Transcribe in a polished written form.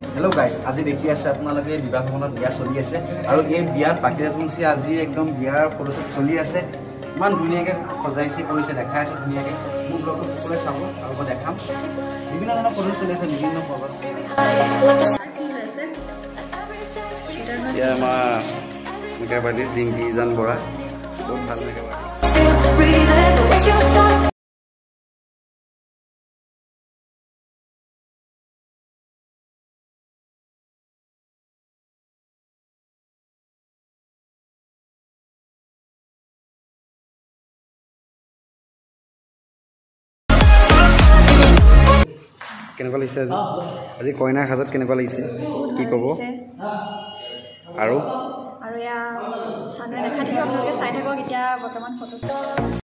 hello guys আজি দেখি আছে আপোনালোকে বিবাহ ভৱনত বিয়া চলি আছে আৰু এই বিয়াত বাকি ৰাজবংশী আজি একদম বিয়াৰ ফটোশুট চলি আছে ইমান ধুনীয়াকৈ সজাইছে কৰিছে দেখাই আছে ধুনীয়াকৈ মোৰ ব্লগটো সকলোৱে চাব আৰু মই দেখাম বিভিন্ন ধৰণৰ ফটো চলি আছে বিভিন্ন পৰ্বত ইয়ামা মেকাবাদিস ডিংকি জান বৰা বহুত ভাল মেকাবাদিস কেনেকুৱা লাগিছে আজি কইনাৰ সাজত কেনেকুৱা লাগিছে কি ক'ব আৰু আৰু ইয়া চানে দেখা থাকিব আপোনালোকে চাই থাকক এতিয়া বৰ্তমান ফটো